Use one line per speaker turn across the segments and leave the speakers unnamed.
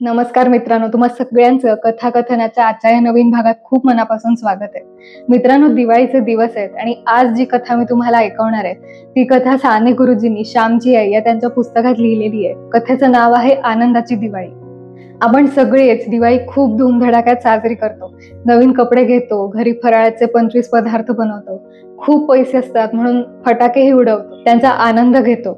नमस्कार मित्रांनो, तुम्हा सगळ्यांचं कथाकथनाच्या आजच्या या नवीन भागात खूप मनापासून स्वागत आहे. मित्रांनो, दिवाळीचे दिवस आहेत आणि आज जी कथा मी तुम्हाला ऐकवणार आहे ती कथा साने गुरुजींनी श्यामची आई या त्यांच्या पुस्तकात लिहिलेली आहे. कथेचं नाव आहे आनंदाची दिवाळी. आपण सगळेच दिवाळी खूप धूमधडाक्यात साजरी करतो. नवीन कपडे घेतो, घरी फराळाचे 25 पदार्थ बनवतो, खूप पैसे असतात म्हणून फटाकेही उडवतो, त्यांचा आनंद घेतो.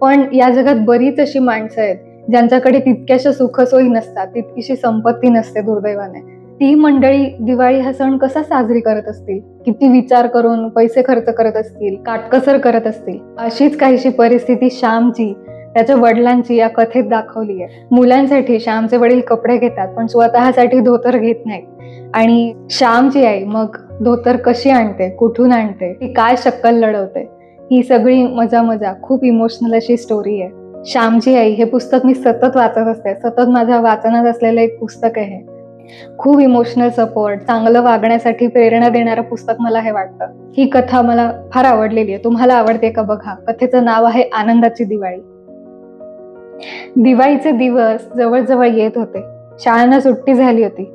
पण या जगात बरीच अशी माणसं आहेत ज्यांच्याकडे तितक्याशा सुखसोयी नसतात, तितकीशी संपत्ती नसते दुर्दैवाने. ती मंडळी दिवाळी हा सण कसा साजरी करत असतील, किती विचार करून पैसे खर्च करत असतील, काटकसर करत असतील. अशीच काहीशी परिस्थिती श्यामची, त्याच्या वडिलांची या कथेत दाखवली आहे. मुलांसाठी श्यामचे वडील कपडे घेतात पण स्वतःसाठी धोतर घेत नाहीत. आणि श्यामची आई मग धोतर कशी आणते, कुठून आणते, ती काय शक्कल लढवते, ही सगळी मजा खूप इमोशनल अशी स्टोरी आहे. श्यामची आई हे पुस्तक मी सतत वाचत असते. सतत माझ्या वाचनात असलेलं एक पुस्तक आहे. खूप इमोशनल सपोर्ट, चांगलं वागण्यासाठी प्रेरणा देणारं पुस्तक मला हे वाटतं. ही कथा मला फार आवडलेली आहे. तुम्हाला आवडते का बघा. कथेचं नाव आहे आनंदाची दिवाळी. दिवाळीचे दिवस जवळजवळ येत होते. शाळांना सुट्टी झाली होती.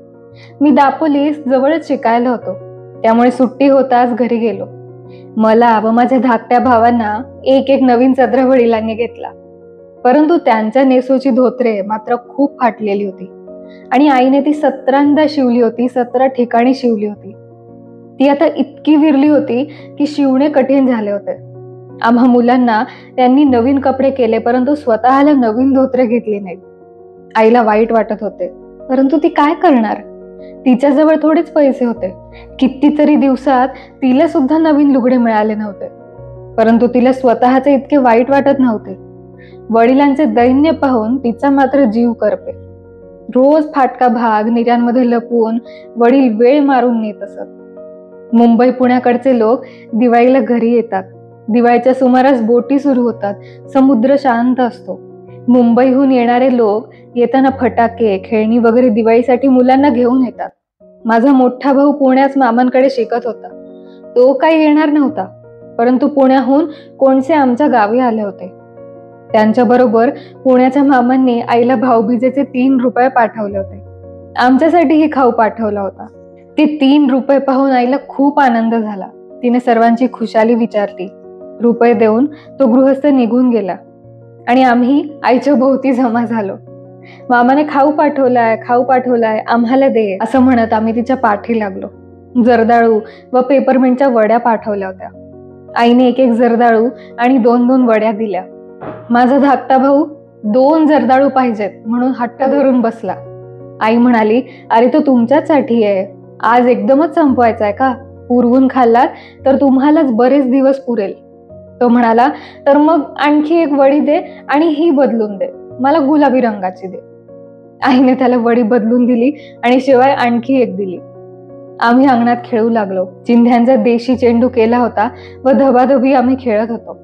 मी दापोलीस जवळच शिकायला होतो, त्यामुळे सुट्टी होताच घरी गेलो. मला व माझ्या धाकट्या भावांना एक एक नवीन सदरा वडिलांनी घेतला. परंतु त्यांच्या नेसोची धोतरे मात्र खूप फाटलेली होती आणि आईने ती 17दा शिवली होती, 17 ठिकाणी शिवली होती. ती आता इतकी विरली होती की शिवणे कठीण झाले होते. आम्हा मुलांना त्यांनी नवीन कपडे केले परंतु स्वतःला नवीन धोतरे घेतली नाहीत. आईला वाईट वाटत होते, परंतु ती काय करणार. तिच्याजवळ थोडेच पैसे होते. कितीतरी दिवसात तिला सुद्धा नवीन लुगडे मिळाले नव्हते, परंतु तिला स्वतःचे इतके वाईट वाटत नव्हते. वडिलांचे दैन्य पाहून तिचा मात्र जीव करपे. रोज फाटका भाग निर्यांमध्ये लपवून वडील वेळ मारून नेत असत. मुंबई पुण्याकडचे लोक दिवाळीला घरी येतात. दिवाळीच्या सुमारास बोटी सुरू होतात. समुद्र शांत असतो. मुंबईहून येणारे लोक येताना फटाके, खेळणी वगैरे दिवाळीसाठी मुलांना घेऊन येतात. माझा मोठा भाऊ पुण्यात मामांकडे शिकत होता. तो काही येणार नव्हता, परंतु पुण्याहून कोणसे आमच्या गावी आले होते. त्यांच्याबरोबर पुण्याच्या मामांनी आईला भाऊबीजेचे 3 रुपये पाठवले होते. आमच्यासाठीही खाऊ पाठवला होता. ते 3 रुपये पाहून आईला खूप आनंद झाला. तिने सर्वांची खुशाली विचारली. रुपये देऊन तो गृहस्थ निघून गेला आणि आम्ही आईच्या भोवती जमा झालो. मामाने खाऊ पाठवलाय, आम्हाला दे, असं म्हणत आम्ही तिच्या पाठी लागलो. जर्दाळू व पेपरमिंटच्या वड्या पाठवल्या होत्या. आईने एक जर्दाळू आणि 2 वड्या दिल्या. माझा धाकटा भाऊ 2 जर्दाळू पाहिजेत म्हणून हट्ट धरून बसला. आई म्हणाली, अरे तो तुमच्यासाठी आहे, आज एकदमच संपवायचा आहे का? पुरवून खाल्लात तर तुम्हालाच बरेच दिवस पुरेल. तो म्हणाला, तर मग आणखी 1 वडी दे आणि ही बदलून दे, मला गुलाबी रंगाची दे. आईने त्याला वडी बदलून दिली आणि शिवाय आणखी 1 दिली. आम्ही अंगणात खेळू लागलो. चिंध्यांचा देशी चेंडू केला होता व धबाधबी आम्ही खेळत होतो.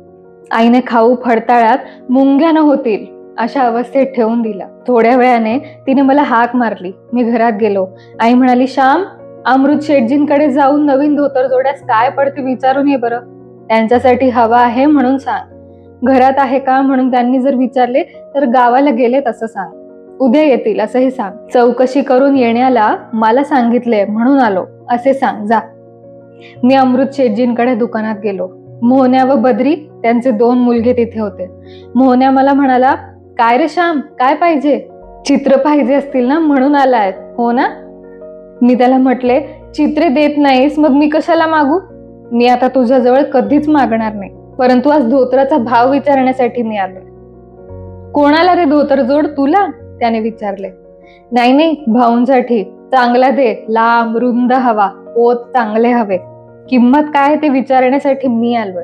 आईने खाऊ फडताळ्यात मुंग्या न होतील अशा अवस्थेत ठेवून दिला. थोड्या वेळाने तिने मला हाक मारली. मी घरात गेलो. आई म्हणाली, श्याम, अमृत शेटजींकडे जाऊन नवीन धोतर जोड्यास काय पडते विचारून ये बरं. त्यांच्यासाठी हवा आहे म्हणून सांग. घरात आहे का म्हणून त्यांनी जर विचारले तर गावाला गेलेत असं सांग. उद्या येतील असंही सांग. चौकशी करून येण्याला मला सांगितले म्हणून आलो असे सांग. जा. मी अमृत शेटजींकडे दुकानात गेलो. मोहन्या व बद्री त्यांचे 2 मुलगे तिथे होते. मोहन्या मला म्हणाला, काय रे श्याम, काय पाहिजे? चित्र पाहिजे असतील ना म्हणून आलाय, हो ना? मी त्याला म्हटले, चित्रे देत नाहीस मग मी कशाला मागू? मी आता तुझ्याजवळ कधीच मागणार नाही, परंतु आज धोतराचा भाव विचारण्यासाठी मी आलोय. कोणाला रे धोतर जोड, तुला? त्याने विचारले. नाही, भाऊंसाठी. चांगला दे, लांब रुंद हवा, पोत चांगले हवे. किंमत काय ते विचारण्यासाठी मी आलोय.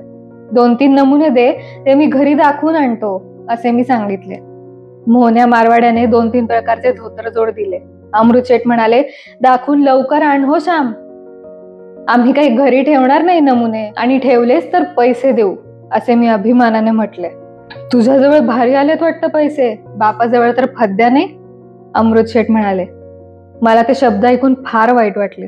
2-3 नमुने दे, ते मी घरी दाखवून आणतो असे मी सांगितले. मोहन्या मारवाड्याने 2-3 प्रकारचे धोतर जोड दिले. अमृत शेठ म्हणाले, दाखवून लवकर आण हो श्याम, आम्ही काही घरी ठेवणार नाही नमुने, आणि ठेवलेस तर पैसे देऊ असे मी अभिमानाने म्हटले. तुझ्याजवळ भारी आलेत वाटतं पैसे, बापाजवळ तर फद्या नाही, अमृत शेठ म्हणाले. मला ते शब्द ऐकून फार वाईट वाटले.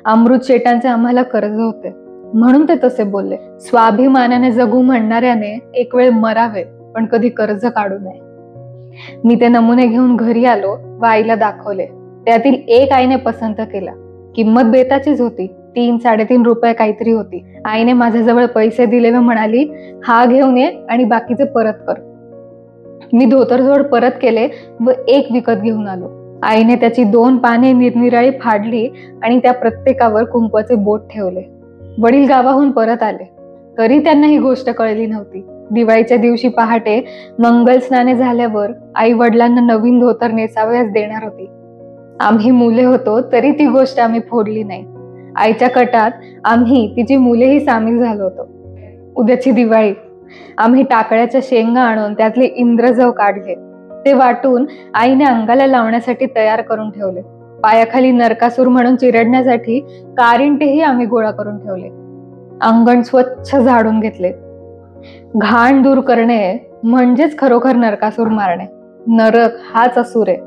अमृत शेटांचे आम्हाला कर्ज होते म्हणून ते तसे बोलले. स्वाभिमानाने जगू म्हणणाऱ्याने एक वेळ मरावे पण कधी कर्ज काढू नये. मी ते नमुने घेऊन घरी आलो व आईला दाखवले. त्यातील एक आईने पसंत केला. किंमत बेताचीच होती, 3-3.5 रुपये काहीतरी होती. आईने माझ्याजवळ पैसे दिले व म्हणाली, हा घेऊन ये आणि बाकीचे परत कर. मी धोतरजोड परत केले व एक विकत घेऊन आलो. आईने त्याची 2 पाने निरनिराळी फाडली आणि त्या प्रत्येकावर कुंकवाचे बोट ठेवले. वडील गावाहून परत आले तरी त्यांना ही गोष्ट कळली नव्हती. दिवाळीच्या दिवशी पहाटे मंगल स्नाने झाल्यावर आई वडिलांना नवीन धोतर नेसावयास देणार होती. आम्ही मुले होतो तरी ती गोष्ट आम्ही फोडली नाही. आईच्या कटात आम्ही तिची मुलेही सामील झालो होतो. उद्याची दिवाळी. आम्ही टाकळ्याच्या शेंगा आणून त्यातले इंद्रजव काढले. ते वाटून आईने अंगाला लावण्यासाठी तयार करून ठेवले. पायाखाली नरकासूर म्हणून चिरडण्यासाठी कारिंटेही आम्ही गोळा करून ठेवले. अंगण स्वच्छ झाडून घेतले. घाण दूर करणे म्हणजेच खरोखर नरकासूर मारणे. नरक हाच असूर आहे.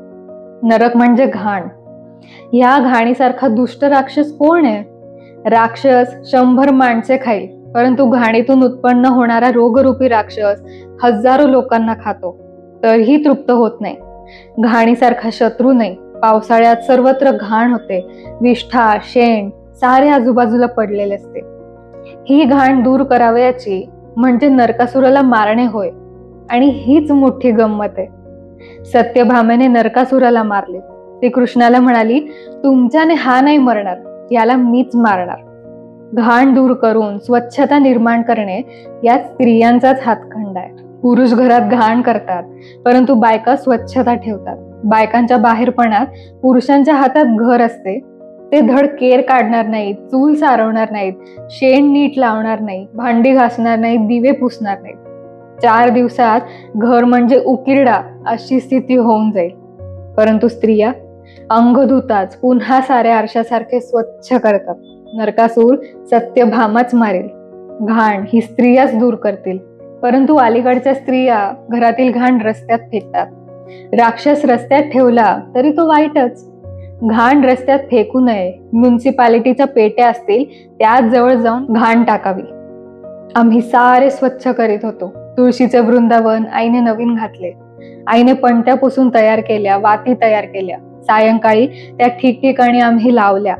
नरक म्हणजे घाण. या घाणीसारखा दुष्ट राक्षस कोण आहे? राक्षस 100 माणसे खाईल, परंतु घाणीतून उत्पन्न होणारा रोगरूपी राक्षस हजारो लोकांना खातो तरीही तृप्त होत नाही. घाणीसारखा शत्रू नाही. पावसाळ्यात सर्वत्र घाण होते. विष्ठा, शेण सारे आजूबाजूला पडलेले असते. ही घाण दूर करावयाची म्हणजे नरकासुराला मारणे होय. आणि हीच मोठी गंमत आहे. सत्यभामेने नरकासुराला मारले. ती कृष्णाला म्हणाली, तुमच्याने हा नाही मरणार, याला मीच मारणार. घाण दूर करून स्वच्छता निर्माण करणे यात स्त्रियांचाच हातखंडा आहे. पुरुष घरात घाण करतात परंतु बायका स्वच्छता ठेवतात. बायकांच्या बाहेरपणात पुरुषांच्या हातात घर असते. ते धड केर काढणार नाहीत, चूल सारवणार नाहीत, शेण नीट लावणार नाही, भांडी घासणार नाहीत, दिवे पुसणार नाहीत. 4 दिवसात घर म्हणजे उकिरडा अशी स्थिती होऊन जाईल. परंतु स्त्रिया अंग धुताच पुन्हा साऱ्या आरशासारखे स्वच्छ करतात. नरकासूर सत्यभामाच मारेल. घाण ही स्त्रियाच दूर करतील. परंतु अलीकडच्या स्त्रिया घरातील घाण रस्त्यात फेकतात. राक्षस रस्त्यात ठेवला तरी तो वाईटच. घाण रस्त्यात फेकू नये. म्युन्सिपालिटीच्या पेट्या असतील त्याच जवळ जाऊन घाण टाकावी. आम्ही सारे स्वच्छ करीत होतो. तुळशीचे वृंदावन आईने नवीन घातले. आईने पणत्या पुसून तयार केल्या, वाती तयार केल्या. सायंकाळी त्या ठिकठिकाणी आम्ही लावल्या.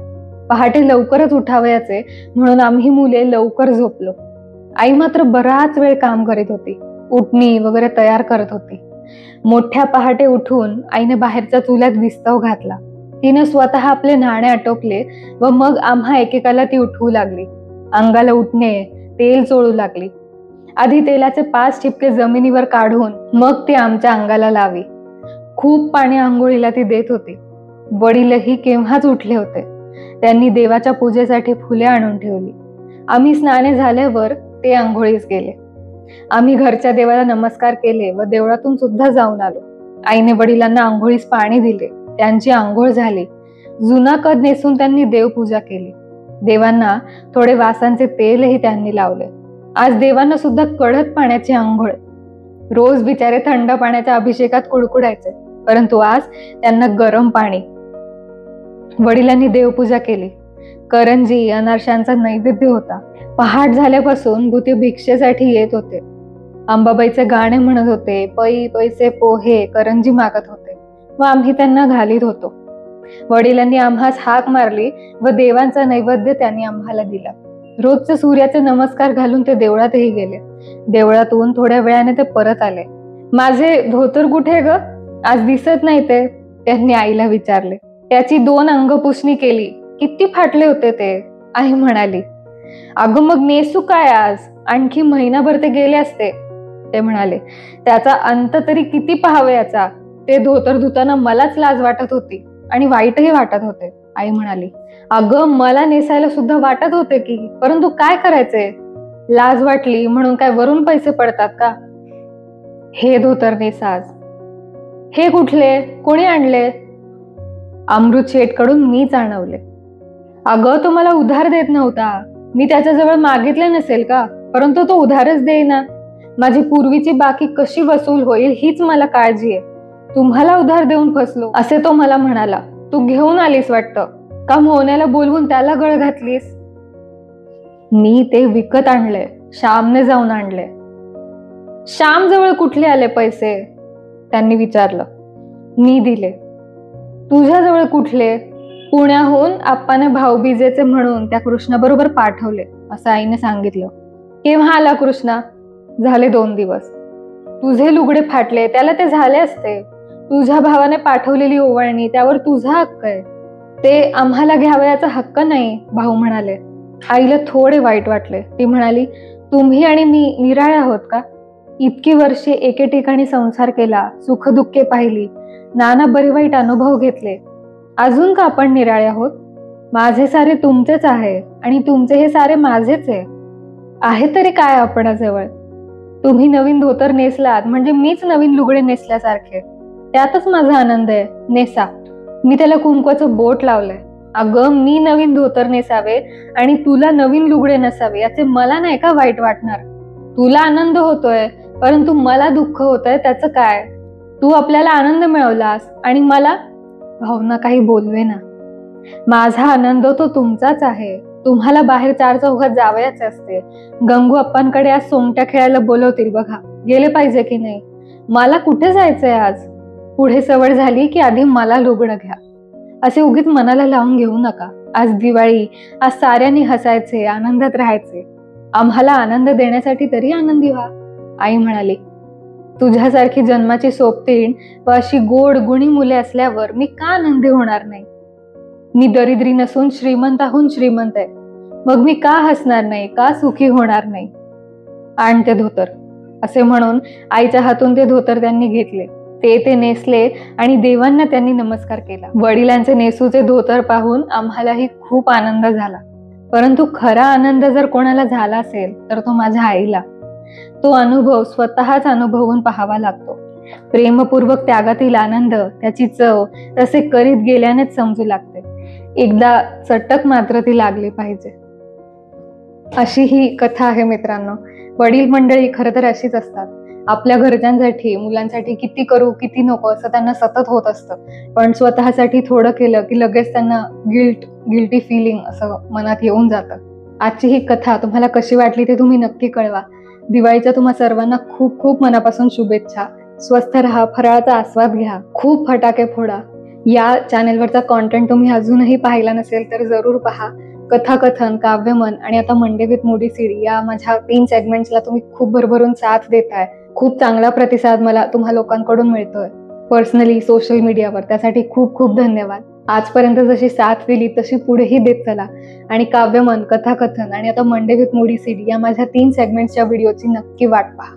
पहाटे लवकरच उठावयाचे म्हणून आम्ही मुले लवकर झोपलो. आई मात्र बराच वेळ काम करीत होती. उटणी वगैरे तयार करत होती. मोठ्या पहाटे उठून आईने बाहेरच्या चुल्यात विस्तव घातला. तिने स्वतः आपले नाणे आटोपले व मग आम्हा एकेकाला ती उठवू लागली. अंगाला उठणे, तेल चोळू लागली. आधी तेलाचे 5 ठिपके जमिनीवर काढून मग ती आमच्या अंगाला लावी. खूप पाणी आंघोळीला ती देत होती. वडीलही केव्हाच उठले होते. त्यांनी देवाच्या पूजेसाठी फुले आणून ठेवली. आम्ही स्नाने झाल्यावर ते आंघोळीस गेले. आम्ही घरच्या देवाला नमस्कार केले व देवळातून सुद्धा जाऊन आलो. आईने वडिलांना आंघोळीस पाणी दिले. त्यांची आंघोळ झाली. जुना कद नेसून त्यांनी देवपूजा केली. देवांना थोडे वासांचे तेलही त्यांनी लावले. आज देवांना सुद्धा कडक पाण्याची आंघोळ. रोज बिचारे थंड पाण्याच्या अभिषेकात कुडकुडायचे, परंतु आज त्यांना गरम पाणी. वडिलांनी देवपूजा केली. करंजी, अनारशांचा नैवेद्य होता. पहाट झाल्यापासून भूते भिक्षेसाठी येत होते. अंबाबाईचे गाणे म्हणत होते. पै पैसे पोहे करंजी मागत होते व आम्ही त्यांना घालीत होतो. वडिलांनी आम्हास हाक मारली व देवांचा नैवेद्य त्यांनी आम्हाला दिला. रोजचे सूर्याचे नमस्कार घालून ते देवळातही गेले. देवळातून थोड्या वेळाने ते परत आले. माझे धोतर कुठे ग? आज दिसत नाही ते, त्यांनी आईला विचारले. त्याची 2 अंगपुसणी केली. किती फाटले होते ते, आई म्हणाली. अगं मग नेसू काय आज? आणखी महिनाभर ते गेले असते, ते म्हणाले. त्याचा अंत तरी किती पाहावयाचा? ते धोतर धुताना मलाच लाज वाटत होती आणि वाईटही वाटत होते, आई म्हणाली. अगं मला नेसायला सुद्धा वाटत होते की, परंतु काय करायचे? लाज वाटली म्हणून काय वरून पैसे पडतात का? हे धोतर नेसाज. हे कुठले? कोणी आणले? अमृत शेठकडून मीच आणवले. अगं तो मला उधार देत नव्हता. मी त्याच्याजवळ मागितले नसेल का? परंतु तो उधारच देईना. माझी पूर्वीची बाकी कशी वसूल होईल हीच मला काळजी आहे. तुम्हाला उधार देऊन फसलो असे तो मला म्हणाला. तू घेऊन आलीस वाटतं. का मोन्याला बोलवून त्याला गळ घातलीस? मी ते विकत आणले. श्यामने जाऊन आणले. श्याम जवळ कुठले आले पैसे? त्यांनी विचारलं. मी दिले. तुझ्याजवळ कुठले? पुण्याहून आप्पाने भाऊबीजेचे म्हणून त्या कृष्णाबरोबर पाठवले असं आईने सांगितलं. केव्हा आला कृष्णा? झाले 2 दिवस. तुझे लुगडे फाटले त्याला ते झाले असते. तुझ्या भावाने पाठवलेली ओवाळणी त्यावर तुझा हक्क आहे. ते आम्हाला घ्यावयाचा हक्क नाही, भाऊ म्हणाले. आईला थोडे वाईट वाटले. ती म्हणाली, तुम्ही आणि मी निराळे आहोत का? इतकी वर्षे एके ठिकाणी संसार केला, सुखदुःखे पाहिली, नाना बरे वाईट अनुभव घेतले. अजून का आपण निराळे आहोत? माझे सारे तुमचेच आहे आणि तुमचे हे सारे माझेच आहे तरी काय आपणाजवळ? तुम्ही नवीन धोतर नेसलात म्हणजे मीच नवीन लुगडे नेसल्यासारखे. त्यातच माझा आनंद आहे. नेसा. मी त्याला कुंकवाचं बोट लावलंय. अगं, मी नवीन धोतर नेसावे आणि तुला नवीन लुगडे नसावे याचे मला नाही का वाईट वाटणार? तुला आनंद होतोय परंतु मला दुःख होतंय, त्याचं काय? तू आपल्याला आनंद मिळवलास आणि मला? भावना काही बोलवे ना. माझा आनंद तो तुमचाच आहे. तुम्हाला बाहेर 4 चौघात जावयाचे असते. गंगू अप्पांकडे आज सोंगट्या खेळायला बोलवतील बघा. गेले पाहिजे की नाही? मला कुठे जायचंय आज? पुढे सवड झाली की आधी मला लुगडं घ्या. असे उगीच मनाला लावून घेऊ नका. आज दिवाळी, आज साऱ्यांनी हसायचे, आनंदात राहायचे. आम्हाला आनंद देण्यासाठी तरी आनंदी व्हा. आई म्हणाली, तुझ्यासारखी जन्माची सोबतीण व अशी गोड गुणी मुले असल्यावर मी का आनंदी होणार नाही? मी दरिद्री नसून श्रीमंताहून श्रीमंत आहे. मग मी का हसणार नाही, का सुखी होणार नाही? आण ते धोतर, असे म्हणून आईच्या हातून ते धोतर त्यांनी घेतले. ते नेसले आणि देवांना त्यांनी नमस्कार केला. वडिलांचे नेसूचे धोतर पाहून आम्हालाही खूप आनंद झाला. परंतु खरा आनंद जर कोणाला झाला असेल तर तो माझ्या आईला. तो अनुभव स्वतःच अनुभवून पाहावा लागतो. प्रेमपूर्वक त्यागातील आनंद, त्याची चव तसे करीत गेल्यानेच समजू लागते. एकदा चटक मात्र ती लागली पाहिजे. अशी ही कथा आहे मित्रांनो. वडील मंडळी खरं तर अशीच असतात. आपल्या घरच्यांसाठी, मुलांसाठी किती करू किती नको असं त्यांना सतत होत असतं. पण स्वतःसाठी थोडं केलं की लगेच त्यांना गिल्टी फिलिंग असं मनात येऊन जातं. आजची ही कथा तुम्हाला कशी वाटली ते तुम्ही नक्की कळवा. दिवाळीच्या तुम्हा सर्वांना खूप खूप मनापासून शुभेच्छा. स्वस्थ राहा, फराळाचा आस्वाद घ्या, खूप फटाके फोडा. या चॅनेलवरचा कॉन्टेंट तुम्ही अजूनही पाहिला नसेल तर जरूर पहा. कथाकथन, काव्यमन आणि आता मंडे विथ मोडी सीडी या माझ्या 3 सेगमेंट्सला तुम्ही खूप भरभरून साथ देताय. खूप चांगला प्रतिसाद मला तुम्हा लोकांकडून मिळतोय पर्सनली, सोशल मीडियावर. त्यासाठी खूप खूप धन्यवाद. आजपर्यंत जशी साथ दिली तशी पुढेही देत चला. आणि काव्यमन, कथाकथन आणि आता मंडे विथ मोडी सीडी या माझ्या 3 सेगमेंट्सच्या व्हिडिओची नक्की वाट पहा.